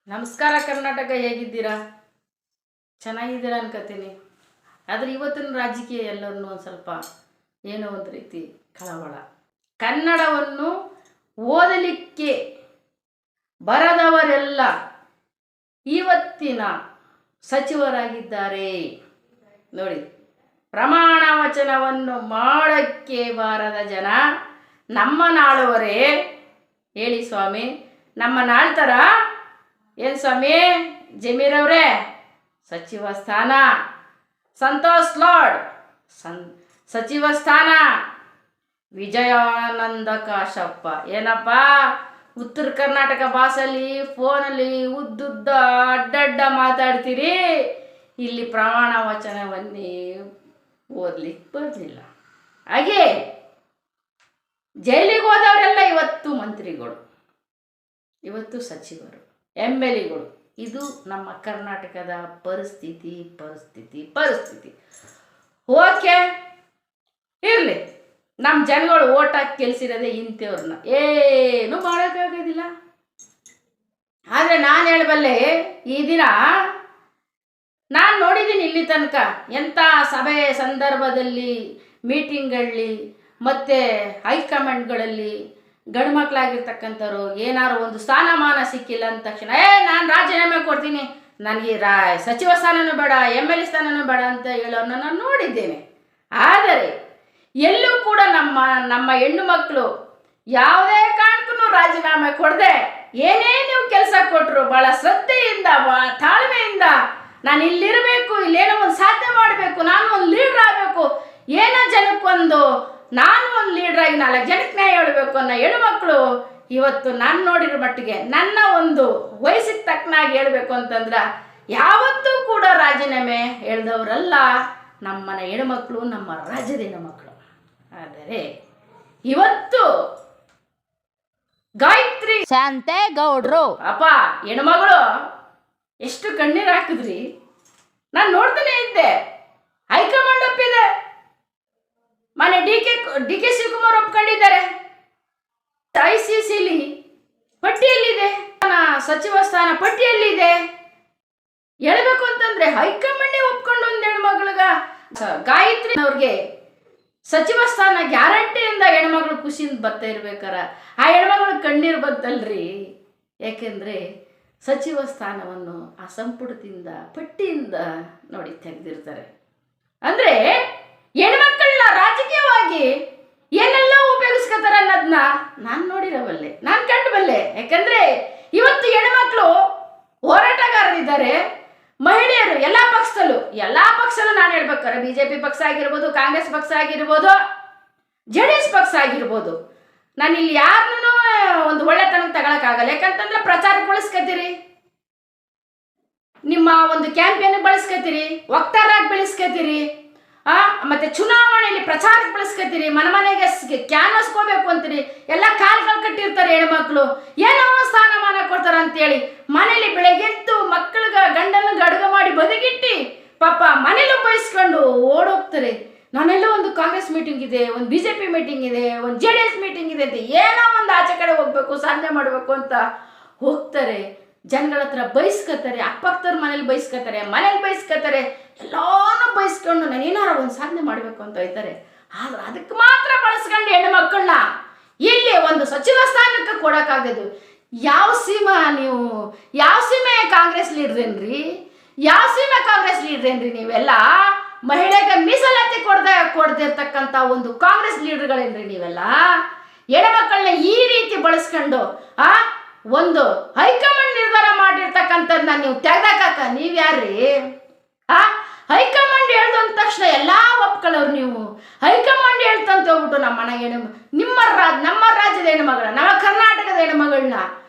ನಮಸ್ಕಾರ ಕರ್ನಾಟಕ, ಹೇಗಿದ್ದೀರಾ? ಚೆನ್ನಾಗಿದ್ದೀರಾ ಅನ್ಕೋತೀನಿ. ಆದರೆ ಇವತ್ತಿನ ರಾಜಕೀಯ ಎಲ್ಲರನ್ನೂ ಒಂದು ಸ್ವಲ್ಪ ಏನೋ ಒಂದು ರೀತಿ ಕಳವಳ. ಕನ್ನಡವನ್ನು ಓದಲಿಕ್ಕೆ ಬರದವರೆಲ್ಲ ಇವತ್ತಿನ ಸಚಿವರಾಗಿದ್ದಾರೆ ನೋಡಿ. ಪ್ರಮಾಣ ವಚನವನ್ನು ಮಾಡೋಕ್ಕೆ ಬಾರದ ಜನ ನಮ್ಮನ್ನಾಳುವರೇ. ಹೇಳಿ ಸ್ವಾಮಿ, ನಮ್ಮನ್ನಾಳ್ತಾರ ಏನು ಸ್ವಾಮಿ? ಜಮೀರವ್ರೆ ಸಚಿವ ಸ್ಥಾನ, ಸಂತೋಷ್ ಲಾಡ್ ಸಚಿವ ಸ್ಥಾನ, ವಿಜಯಾನಂದ ಕಾಶಪ್ಪ ಏನಪ್ಪ ಉತ್ತರ ಕರ್ನಾಟಕ ಭಾಷೆಯಲ್ಲಿ ಫೋನಲ್ಲಿ ಉದ್ದುದ್ದ ಅಡ್ಡಡ್ಡ ಮಾತಾಡ್ತೀರಿ, ಇಲ್ಲಿ ಪ್ರಮಾಣ ವಚನವನ್ನೇ ಓದ್ಲಿಕ್ಕೆ ಬರಲಿಲ್ಲ. ಹಾಗೆ ಜೈಲಿಗೆ ಹೋದವರೆಲ್ಲ ಇವತ್ತು ಮಂತ್ರಿಗಳು, ಇವತ್ತು ಸಚಿವರು, MLAಗಳು. ಇದು ನಮ್ಮ ಕರ್ನಾಟಕದ ಪರಿಸ್ಥಿತಿ. ಓಕೆ ಇರಲಿ, ನಮ್ಮ ಜನಗಳು ಓಟ್ ಹಾಕಿ ಗೆಲ್ಸಿರೋದೇ ಇಂಥವ್ರನ್ನ, ಏನು ಮಾಡೋಕ್ಕಾಗೋದಿಲ್ಲ. ಆದರೆ ನಾನು ಹೇಳಬಲ್ಲೆ, ಈ ದಿನ ನಾನು ನೋಡಿದ್ದೀನಿ ಇಲ್ಲಿ ತನಕ ಎಂಥ ಸಭೆ ಸಂದರ್ಭದಲ್ಲಿ, ಮೀಟಿಂಗ್ಗಳಲ್ಲಿ ಮತ್ತು ಹೈಕಮಾಂಡ್ಗಳಲ್ಲಿ ಗಂಡು ಮಕ್ಕಳಾಗಿರ್ತಕ್ಕಂಥವ್ರು ಏನಾದ್ರು ಒಂದು ಸ್ಥಾನಮಾನ ಸಿಕ್ಕಿಲ್ಲ ಅಂದ ತಕ್ಷಣ ನಾನು ರಾಜೀನಾಮೆ ಕೊಡ್ತೀನಿ, ನನಗೆ ಸಚಿವ ಸ್ಥಾನನೂ ಬೇಡ, MLA ಸ್ಥಾನನೂ ಬೇಡ ಅಂತ ಹೇಳೋರನ್ನ ನಾನು ನೋಡಿದ್ದೇನೆ. ಆದರೆ ಎಲ್ಲೂ ಕೂಡ ನಮ್ಮ ಹೆಣ್ಣು ಮಕ್ಕಳು ಯಾವುದೇ ಕಾರಣಕ್ಕೂ ರಾಜೀನಾಮೆ ಕೊಡದೆ ಏನೇ ನೀವು ಕೆಲಸ ಕೊಟ್ಟರು ಭಾಳ ಶ್ರದ್ಧೆಯಿಂದ, ಭಾಳ ತಾಳ್ಮೆಯಿಂದ, ನಾನು ಇಲ್ಲಿರಬೇಕು, ಇಲ್ಲೇನೋ ಒಂದು ಸಾಧನೆ ಮಾಡಬೇಕು, ನಾನು ಒಂದು ಲೀಡ್ರ್ ಆಗಬೇಕು, ಏನೋ ಜನಕ್ಕೊಂದು ನಾನು ಒಂದು ಲೀಡ್ರಾಗಿ 4 ಜನಕ್ಕೆ ನ್ಯಾಯ ಹೇಳಬೇಕು ಅನ್ನೋ ಹೆಣ್ಮಕ್ಳು ಇವತ್ತು ನಾನು ನೋಡಿರೋ ಮಟ್ಟಿಗೆ ನನ್ನ ಒಂದು ವಯಸ್ಸಿಗೆ ತಕ್ಕನಾಗಿ ಹೇಳಬೇಕು ಅಂತಂದ್ರೆ ಯಾವತ್ತೂ ಕೂಡ ರಾಜೀನಾಮೆ ಹೇಳ್ದವರಲ್ಲ ನಮ್ಮನ ಹೆಣ್ಮಕ್ಳು, ನಮ್ಮ ರಾಜ್ಯದ ಹೆಣ್ಮಕ್ಳು. ಆದರೆ ಇವತ್ತು ಗಾಯತ್ರಿ ಶಾಂತೇಗೌಡರು ಅಪ್ಪ ಹೆಣ್ಮಗಳು ಎಷ್ಟು ಕಣ್ಣೀರು ಹಾಕಿದ್ರಿ, ನಾನು ನೋಡ್ತಾನೆ ಇದ್ದೆ. ಹೈಕಮಾಂಡ್ ಒಪ್ಪಿದೆ, ಮನೆ ಡಿ ಕೆ ಶಿವಕುಮಾರ್ ಒಪ್ಕೊಂಡಿದ್ದಾರೆ, ICCಲಿ ಪಟ್ಟಿಯಲ್ಲಿದೆ, ಸಚಿವ ಸ್ಥಾನ ಪಟ್ಟಿಯಲ್ಲಿದೆ. ಹೇಳಬೇಕು ಅಂತಂದ್ರೆ ಹೈಕಮಾಂಡೇ ಒಪ್ಕೊಂಡು ಒಂದು ಹೆಣ್ಮಗಳಿಗೆ, ಗಾಯತ್ರಿ ಅವ್ರಿಗೆ ಸಚಿವ ಸ್ಥಾನ ಗ್ಯಾರಂಟಿಯಿಂದ ಹೆಣ್ಮಗಳು ಖುಷಿಯಿಂದ ಬರ್ತಾ ಇರ್ಬೇಕಾರ ಆ ಹೆಣ್ಮಗಳು ಕಣ್ಣೀರು ಬಂತಲ್ರಿ. ಯಾಕೆಂದರೆ ಸಚಿವ ಸ್ಥಾನವನ್ನು ಆ ಸಂಪುಟದಿಂದ ಪಟ್ಟಿಯಿಂದ ನೋಡಿ ತೆಗೆದಿರ್ತಾರೆ. ಅಂದರೆ ಹೆಣ್ಮಕ್ಕಳನ್ನ ರಾಜಕೀಯವಾಗಿ ಏನೆಲ್ಲ ಉಪಯೋಗಿಸ್ಕೊತಾರೆ ಅನ್ನೋದನ್ನ ನಾನು ನೋಡಿರಬಲ್ಲೆ, ನಾನು ಕಂಡುಬಲ್ಲೆ. ಯಾಕಂದರೆ ಇವತ್ತು ಹೆಣ್ಮಕ್ಳು ಹೋರಾಟಗಾರರಿದ್ದಾರೆ, ಮಹಿಳೆಯರು ಎಲ್ಲ ಪಕ್ಷದಲ್ಲೂ ನಾನು ಹೇಳ್ಬೇಕಾರೆ BJP ಪಕ್ಷ ಆಗಿರ್ಬೋದು, ಕಾಂಗ್ರೆಸ್ ಪಕ್ಷ ಆಗಿರ್ಬೋದು, JDS ಪಕ್ಷ ಆಗಿರ್ಬೋದು, ನಾನು ಇಲ್ಲಿ ಯಾರನ್ನೂ ಒಂದು ಒಳ್ಳೆತನಕ್ಕೆ ತಗೊಳಕ್ಕಾಗಲ್ಲ. ಯಾಕಂತಂದ್ರೆ ಪ್ರಚಾರಕ್ಕೆ ಬಳಸ್ಕೊತೀರಿ, ನಿಮ್ಮ ಒಂದು ಕ್ಯಾಂಪೇನ್ಗೆ ಬಳಸ್ಕೊತೀರಿ, ವಕ್ತಾರಾಗಿ ಬೆಳೆಸ್ಕೊತೀರಿ, ಮತ್ತೆ ಚುನಾವಣೆಯಲ್ಲಿ ಪ್ರಚಾರಕ್ಕೆ ಬಳಸ್ಕೊತೀರಿ, ಮನೆಗೆ ಕ್ಯಾನ್ವಸ್ಕೋಬೇಕು ಅಂತೀರಿ, ಎಲ್ಲ ಕಾಲ್ಗಳು ಕಟ್ಟಿರ್ತಾರೆ ಹೆಣ್ಮಕ್ಳು, ಏನೋ ಸ್ಥಾನಮಾನ ಕೊಡ್ತಾರೆ ಅಂತೇಳಿ ಮನೇಲಿ ಬೆಳಗ್ಗೆದ್ದು ಮಕ್ಕಳಿಗೆ ಗಂಡನಿಗೆ ಅಡುಗೆ ಮಾಡಿ ಬದಿಗಿಟ್ಟು ಪಾಪ ಮನೇಲೂ ಬಯಸ್ಕೊಂಡು ಓಡೋಗ್ತಾರೆ. ನಾನೆಲ್ಲೋ ಒಂದು ಕಾಂಗ್ರೆಸ್ ಮೀಟಿಂಗ್ ಇದೆ, ಒಂದು BJP ಮೀಟಿಂಗ್ ಇದೆ, ಒಂದು JDS ಮೀಟಿಂಗ್ ಇದೆ ಅಂತ ಏನೋ ಒಂದು ಆಚೆ ಕಡೆ ಹೋಗ್ಬೇಕು, ಸಾಧನೆ ಮಾಡಬೇಕು ಅಂತ ಹೋಗ್ತಾರೆ. ಜನಗಳ ಹತ್ರ ಬಯಸ್ಕೊತಾರೆ, ಅಕ್ಕಪಕ್ಕದವ್ರ ಮನೇಲಿ ಬಯಸ್ಕೊತಾರೆ, ಎಲ್ಲಾನು ಬಯಸ್ಕೊಂಡು ನಾನು ಏನಾರು ಒಂದು ಸಾಧನೆ ಮಾಡಬೇಕು ಅಂತ ಹೋಯ್ತಾರೆ. ಆದ್ರೆ ಅದಕ್ಕೆ ಮಾತ್ರ ಬಳಸ್ಕೊಂಡು ಹೆಣ್ಣು ಮಕ್ಕಳನ್ನ ಇಲ್ಲಿ ಒಂದು ಸಚಿವ ಸ್ಥಾನಕ್ಕೆ ಕೊಡೋಕ್ಕಾಗದು. ಯಾವ ಸೀಮೆ ಕಾಂಗ್ರೆಸ್ ಲೀಡ್ರೇನ್ರಿ, ನೀವೆಲ್ಲ ಮಹಿಳೆಗೆ ಮೀಸಲಾತಿ ಕೊಡದಿರ್ತಕ್ಕಂಥ ಒಂದು ಕಾಂಗ್ರೆಸ್ ಲೀಡರ್ಗಳೇನ್ರಿ ನೀವೆಲ್ಲ. ಹೆಣ್ಮಕ್ಕಳನ್ನ ಈ ರೀತಿ ಬಳಸ್ಕೊಂಡು ಒಂದು ಹೈಕಮಾಂಡ್ ನಿರ್ಧಾರ ಮಾಡಿರ್ತಕ್ಕಂಥದ್ದನ್ನ ನೀವು ತೆಗ್ದಾಕ ನೀವು ಯಾರ್ರಿ? ಹೈಕಮಾಂಡ್ ಹೇಳ್ದು ಅಂದ ತಕ್ಷಣ ಎಲ್ಲ ಒಪ್ಕೊಳ್ಳೋರು ನೀವು. ಹೈಕಮಾಂಡ್ ಹೇಳ್ತಂತ ಹೋಗ್ಬಿಟ್ಟು ನಮ್ಮ ರಾಜ್ಯದ ಹೆಣ್ಮಗಳ, ನಮ್ಮ ಕರ್ನಾಟಕದ ಹೆಣ್ಮಗಳನ್ನ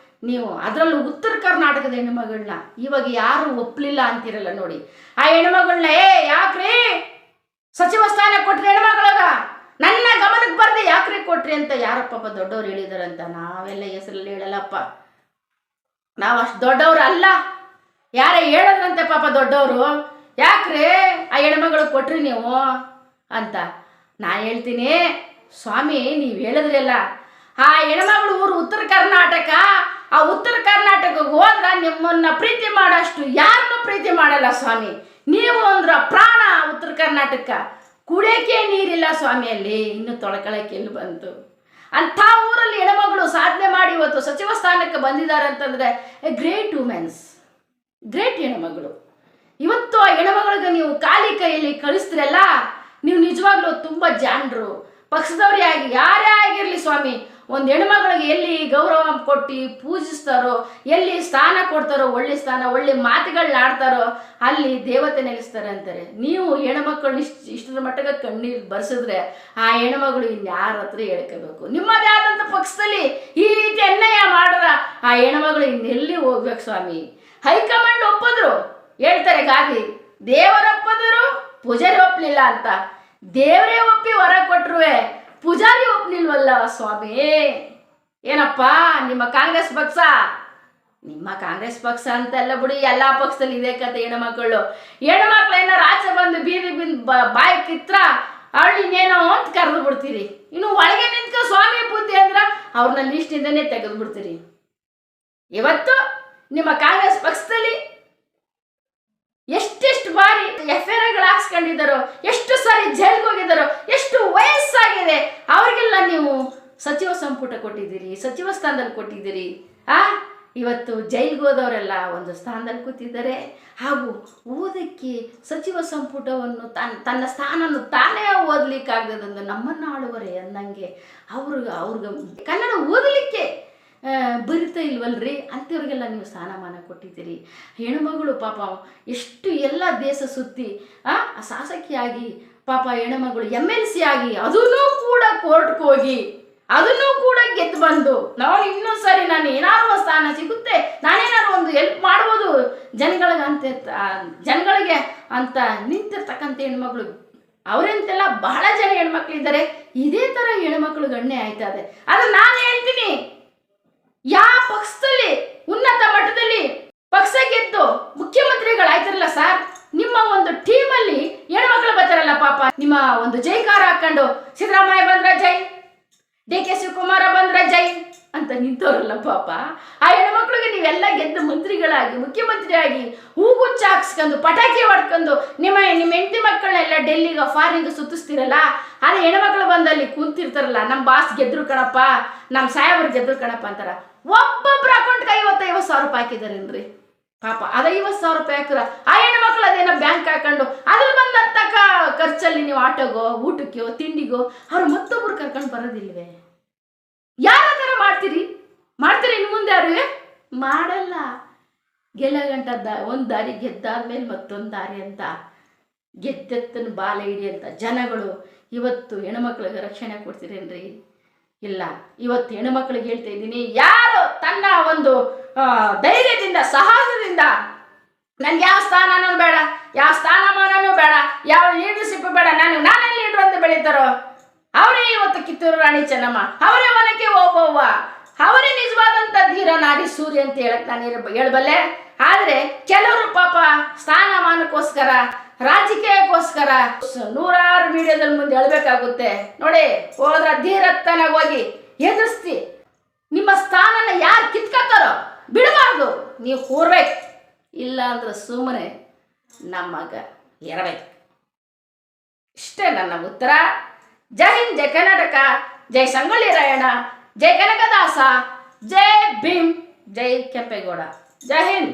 ನೀವು, ಅದರಲ್ಲೂ ಉತ್ತರ ಕರ್ನಾಟಕದ ಹೆಣ್ಮಗಳನ್ನ ಇವಾಗ ಯಾರು ಒಪ್ಪಲಿಲ್ಲ ಅಂತಿರಲ್ಲ ನೋಡಿ. ಆ ಹೆಣ್ಮಗಳನ್ನ ಯಾಕ್ರಿ ಸಚಿವ ಸ್ಥಾನ ಕೊಟ್ರಿ ಹೆಣ್ಮಗಳಾಗ, ನನ್ನ ಗಮನಕ್ಕೆ ಬರ್ದೆ ಯಾಕ್ರಿ ಕೊಟ್ರಿ ಅಂತ ಯಾರಪ್ಪ ದೊಡ್ಡವ್ರು ಹೇಳಿದಾರಂತ ನಾವೆಲ್ಲ ಹೆಸರಲ್ಲಿ ಹೇಳಲ್ಲಪ್ಪ, ನಾವು ಅಷ್ಟು ದೊಡ್ಡವ್ರು ಅಲ್ಲ. ಯಾರೇ ಹೇಳಿದ್ರಂತೆ ಪಾಪ ದೊಡ್ಡವರು, ಯಾಕ್ರಿ ಆ ಹೆಣ್ಮಗಳು ಕೊಟ್ರಿ ನೀವು ಅಂತ. ನಾನು ಹೇಳ್ತೀನಿ ಸ್ವಾಮಿ, ನೀವು ಹೇಳಿದ್ರಲ್ಲ ಆ ಹೆಣ್ಮಗಳು ಊರು ಉತ್ತರ ಕರ್ನಾಟಕ, ಆ ಉತ್ತರ ಕರ್ನಾಟಕಕ್ಕೆ ಹೋದ್ರೆ ನಿಮ್ಮ ನಮ್ಮನ್ನ ಪ್ರೀತಿ ಮಾಡೋಷ್ಟು ಯಾರನ್ನೂ ಪ್ರೀತಿ ಮಾಡಲ್ಲ ಸ್ವಾಮಿ. ನೀವು ಅಂದ್ರ ಪ್ರಾಣ ಉತ್ತರ ಕರ್ನಾಟಕ. ಕುಡಿಯೋಕೆ ನೀರಿಲ್ಲ ಸ್ವಾಮಿಯಲ್ಲಿ, ಇನ್ನು ತೊಳ್ಕೊಳಕ್ಕೆ ಎಲ್ಲಿ ಬಂತು? ಅಂಥ ಊರಲ್ಲಿ ಹೆಣ್ಮಗಳು ಸಾಧನೆ ಮಾಡಿ ಇವತ್ತು ಸಚಿವ ಸ್ಥಾನಕ್ಕೆ ಬಂದಿದ್ದಾರೆ ಅಂತಂದರೆ ಗ್ರೇಟ್ ವುಮೆನ್ಸ್, ಗ್ರೇಟ್ ಹೆಣ್ಮಗಳು. ಇವತ್ತು ಆ ಹೆಣ್ಮಗಳಿಗೆ ನೀವು ಖಾಲಿ ಕೈಯಲ್ಲಿ ಕಳಿಸ್ತಿರಲ್ಲ, ನೀವು ನಿಜವಾಗ್ಲೂ ತುಂಬ ಜಾಣರು. ಪಕ್ಷದವರೇ ಆಗಿ ಯಾರೇ ಆಗಿರಲಿ ಸ್ವಾಮಿ, ಒಂದು ಹೆಣ್ಮಗಳಿಗೆ ಎಲ್ಲಿ ಗೌರವ ಕೊಟ್ಟು ಪೂಜಿಸ್ತಾರೋ, ಎಲ್ಲಿ ಸ್ಥಾನ ಕೊಡ್ತಾರೋ, ಒಳ್ಳೆ ಸ್ಥಾನ, ಒಳ್ಳೆ ಮಾತುಗಳನ್ನ ಆಡ್ತಾರೋ, ಅಲ್ಲಿ ದೇವತೆ ನೆಲೆಸ್ತಾರೆ ಅಂತಾರೆ. ನೀವು ಹೆಣ್ಮಕ್ಳನ್ನ ಇಷ್ಟರ ಮಟ್ಟಿಗೆ ಕಣ್ಣೀರು ಬರ್ಸಿದ್ರೆ ಆ ಹೆಣ್ಮಗಳು ಇನ್ಯಾರ ಹತ್ರ ಹೇಳ್ಕೋಬೇಕು? ನಿಮ್ಮದೇ ಆದಂಥ ಪಕ್ಷದಲ್ಲಿ ಈ ರೀತಿ ಅನ್ಯಾಯ ಮಾಡಿದ್ರ ಆ ಹೆಣ್ಮಗಳು ಇನ್ನೆಲ್ಲಿ ಹೋಗ್ಬೇಕು ಸ್ವಾಮಿ? ಹೈಕಮಾಂಡ್ ಒಪ್ಪಿದ್ರು, ಹೇಳ್ತಾರೆ ಗಾದಿ, ದೇವರ ಒಪ್ಪಿದ್ರು ಪೂಜಾರಿ ಒಪ್ಪಲಿಲ್ಲ ಅಂತ. ದೇವರೇ ಒಪ್ಪಿ ಹೊರ ಕೊಟ್ರುವೆ ಪೂಜಾರಿ ಒಪ್ಪಲಿಲ್ವಲ್ಲ ಸ್ವಾಮಿ. ಏನಪ್ಪ ನಿಮ್ಮ ಕಾಂಗ್ರೆಸ್ ಪಕ್ಷ? ನಿಮ್ಮ ಕಾಂಗ್ರೆಸ್ ಪಕ್ಷ ಅಂತೆಲ್ಲ ಬಿಡಿ, ಎಲ್ಲ ಪಕ್ಷದಲ್ಲಿ ಇದೇ ಕತೆ. ಹೆಣ್ಮಕ್ಳು ಏನಾರು ಆಚೆ ಬಂದು ಬೀದಿ ಬಾಯಿ ಕಿತ್ರ ಅವಳು ಇನ್ನೇನೋ ಅಂತ ಕರೆದು ಬಿಡ್ತೀರಿ. ಇನ್ನು ಒಳಗೆ ನಿಂತ್ಕೊ ಸ್ವಾಮಿ ಬುದ್ಧಿ ಅಂದ್ರೆ ಅವ್ರನ್ನ ಲಿಸ್ಟಿಂದನೇ ತೆಗೆದು ಬಿಡ್ತೀರಿ. ಇವತ್ತು ನಿಮ್ಮ ಕಾಂಗ್ರೆಸ್ ಪಕ್ಷದಲ್ಲಿ ಎಷ್ಟೆಷ್ಟು ಬಾರಿ FIR ಹಾಕ್ಸ್ಕೊಂಡಿದ್ದಾರೋ, ಎಷ್ಟು ಸಾರಿ ಜೈಲ್ಗೆ ಹೋಗಿದ್ದಾರೋ, ಎಷ್ಟು ವಯಸ್ಸಾಗಿದೆ ಅವ್ರಿಗೆಲ್ಲ ನೀವು ಸಚಿವ ಸಂಪುಟ ಕೊಟ್ಟಿದ್ದೀರಿ, ಸಚಿವ ಸ್ಥಾನದಲ್ಲಿ ಕೊಟ್ಟಿದ್ದೀರಿ. ಇವತ್ತು ಜೈಲ್ಗೆ ಹೋದವರೆಲ್ಲ ಒಂದು ಸ್ಥಾನದಲ್ಲಿ ಕೂತಿದ್ದಾರೆ. ಹಾಗೂ ಓದಕ್ಕೆ ಸಚಿವ ಸಂಪುಟವನ್ನು ತನ್ನ ಸ್ಥಾನವನ್ನು ತಾನೇ ಓದಲಿಕ್ಕಾಗದಂದು ನಮ್ಮನ್ನು ಆಳುವರೆ ಅಂದಂಗೆ ಅವ್ರಿಗೆ ಕನ್ನಡ ಓದಲಿಕ್ಕೆ ಬರಿತಾ ಇಲ್ವಲ್ರಿ ಅಂಥವ್ರಿಗೆಲ್ಲ ನೀವು ಸ್ಥಾನಮಾನ ಕೊಟ್ಟಿದ್ದೀರಿ. ಹೆಣ್ಮಗಳು ಪಾಪ ಎಷ್ಟು ಎಲ್ಲ ದೇಶ ಸುತ್ತಿ ಶಾಸಕಿಯಾಗಿ ಪಾಪ ಹೆಣ್ಮಗಳು MLC ಆಗಿ ಅದನ್ನೂ ಕೂಡ ಕೋರ್ಟ್ಗೆ ಹೋಗಿ ಅದನ್ನೂ ಕೂಡ ಗೆದ್ದು ಬಂದು ನಾವು ಇನ್ನೂ ಸರಿ ನಾನು ಏನಾದ್ರು ಸ್ಥಾನ ಸಿಗುತ್ತೆ, ನಾನೇನಾದ್ರು ಒಂದು ಹೆಲ್ಪ್ ಮಾಡ್ಬೋದು ಜನಗಳಿಗೆ ಅಂತ ನಿಂತಿರ್ತಕ್ಕಂಥ ಹೆಣ್ಮಗಳು ಅವರಂತೆಲ್ಲ ಬಹಳ ಜನ ಹೆಣ್ಮಕ್ಳಿದ್ದಾರೆ. ಇದೇ ಥರ ಹೆಣ್ಮಕ್ಳು ಗಣ್ಯ ಆಯ್ತಾ ಇದೆ. ಆದರೆ ನಾನು ಹೇಳ್ತೀನಿ, ಯಾವ ಪಕ್ಷದಲ್ಲಿ ಉನ್ನತ ಮಟ್ಟದಲ್ಲಿ ಪಕ್ಷ ಗೆದ್ದು ಮುಖ್ಯಮಂತ್ರಿಗಳಾಯ್ತಾರಲ್ಲ ಸರ್, ನಿಮ್ಮ ಒಂದು ಟೀಮಲ್ಲಿ ಹೆಣ್ಮಕ್ಳು ಬರ್ತಾರಲ್ಲ ಪಾಪ, ನಿಮ್ಮ ಒಂದು ಜೈಕಾರ ಹಾಕೊಂಡು ಸಿದ್ದರಾಮಯ್ಯ ಬಂದ್ರ ಜೈ, DK ಶಿವಕುಮಾರ ಬಂದ್ರ ಜೈ ಅಂತ ನಿಂತವ್ರಲ್ಲ ಪಾಪ, ಆ ಹೆಣ್ಮಕ್ಳಿಗೆ ನೀವೆಲ್ಲ ಗೆದ್ದು ಮಂತ್ರಿಗಳಾಗಿ ಮುಖ್ಯಮಂತ್ರಿಯಾಗಿ ಹೂಗುಚ್ಚ ಹಾಕ್ಸ್ಕೊಂಡು ಪಟಾಕಿ ಹೊಡ್ಕೊಂಡು ನಿಮ್ಮ ಹೆಂಡತಿ ಮಕ್ಕಳನ್ನೆಲ್ಲ ಡೆಲ್ಲಿಗೆ ಫಾರಿನ್ಗೆ ಸುತ್ತಿಸ್ತಿರಲ್ಲ, ಅದೇ ಹೆಣ್ಮಕ್ಳು ಬಂದಲ್ಲಿ ಕುಂತಿರ್ತಾರಲ್ಲ, ನಮ್ಮ ಬಾಸ್ ಗೆದ್ರು ಕಣಪ್ಪ, ನಮ್ಮ ಸಾಹೇಬ್ರು ಗೆದ್ರು ಕಣಪ್ಪ ಅಂತಾರ. ಒಬ್ಬೊಬ್ರು ಅಕೌಂಟ್ಗೆ 50,000 ರೂಪಾಯಿ ಹಾಕಿದಾರೇನ್ರಿ ಪಾಪ? ಅದು 50,000 ರೂಪಾಯಿ ಹಾಕಿರ ಆ ಹೆಣ್ಮಕ್ಳು ಅದೇನೋ ಬ್ಯಾಂಕ್ ಹಾಕೊಂಡು ಅದ್ರಲ್ಲಿ ಬಂದಂಥ ಖರ್ಚಲ್ಲಿ ನೀವು ಆಟೋಗೋ, ಊಟಕ್ಕೋ, ತಿಂಡಿಗೋ ಅವ್ರು ಮತ್ತೊಬ್ರು ಕರ್ಕೊಂಡು ಬರೋದಿಲ್ವೇ? ಯಾರ ಥರ ಮಾಡ್ತೀರಿ ಇನ್ನು ಮುಂದೆ? ಯಾರು ಮಾಡಲ್ಲ. ಗೆಲ್ಲಗಂಟದ ಒಂದು ದಾರಿ ಗೆದ್ದಾದ್ಮೇಲೆ ಮತ್ತೊಂದು ದಾರಿ ಅಂತ ಗೆದ್ದೆತ್ತನ ಬಾಲ ಹಿಡಿ ಅಂತ ಜನಗಳು ಇವತ್ತು ಹೆಣ್ಮಕ್ಳಿಗೆ ರಕ್ಷಣೆ ಕೊಡ್ತೀರೇನ್ರಿ? ಇಲ್ಲ. ಇವತ್ತು ಹೆಣ್ಮಕ್ಳಿಗೆ ಹೇಳ್ತಾ ಇದ್ದೀನಿ, ಯಾರು ತನ್ನ ಒಂದು ಧೈರ್ಯದಿಂದ ಸಾಹಸದಿಂದ ನನಗೆ ಯಾವ ಸ್ಥಾನನೂ ಬೇಡ, ಯಾವ ಸ್ಥಾನಮಾನನೂ ಬೇಡ, ಯಾವ ಲೀಡರ್ಶಿಪ್ ಬೇಡ, ನಾನೇ ಲೀಡ್ರ್ ಅಂತ ಬೆಳೀತಾರೋ ಅವರೇ ಇವತ್ತು ಕಿತ್ತೂರು ರಾಣಿ ಚೆನ್ನಮ್ಮ, ಅವರೇ ವನಕ್ಕೆ ಓಬವ್ವ, ಅವರೇ ನಿಜವಾದಂಥ ಧೀರ ನಾರಿ ಸೂರ್ಯ ಅಂತ ಹೇಳಕ್ ನಾನು ಹೇಳಬಲ್ಲೆ. ಆದರೆ ಕೆಲವರು ಪಾಪ ಸ್ಥಾನಮಾನಕ್ಕೋಸ್ಕರ ರಾಜಕೀಯಕ್ಕೋಸ್ಕರ ನೂರಾರು ಮೀಡಿಯಾದಲ್ಲಿ ಮುಂದೆ ಹೇಳ್ಬೇಕಾಗುತ್ತೆ. ನೋಡಿ, ಹೋದ್ರ ಧೀರತ್ತನಾಗ ಹೋಗಿ ಎದುರಿಸ್ತಿ ನಿಮ್ಮ ಸ್ಥಾನನ ಯಾರು ಕಿತ್ಕೊತಾರೋ ಬಿಡಬಾರ್ದು, ನೀವು ಕೂರ್ಬೇಕು. ಇಲ್ಲ ಅಂದ್ರೆ ಸುಮ್ಮನೆ ನಮ್ಮಗ ಇರಬೇಕು. ಇಷ್ಟೇ ನನ್ನ ಉತ್ತರ. ಜೈ ಹಿಂದ್, ಜೈ ಕರ್ನಾಟಕ, ಜೈ ಸಂಗೊಳ್ಳಿ ರಾಯಣ್ಣ, ಜೈ ಕನಕದಾಸ, ಜೈ ಭೀಮ್, ಜೈ ಕೆಂಪೇಗೌಡ. ಜೈ ಹಿಂದ್.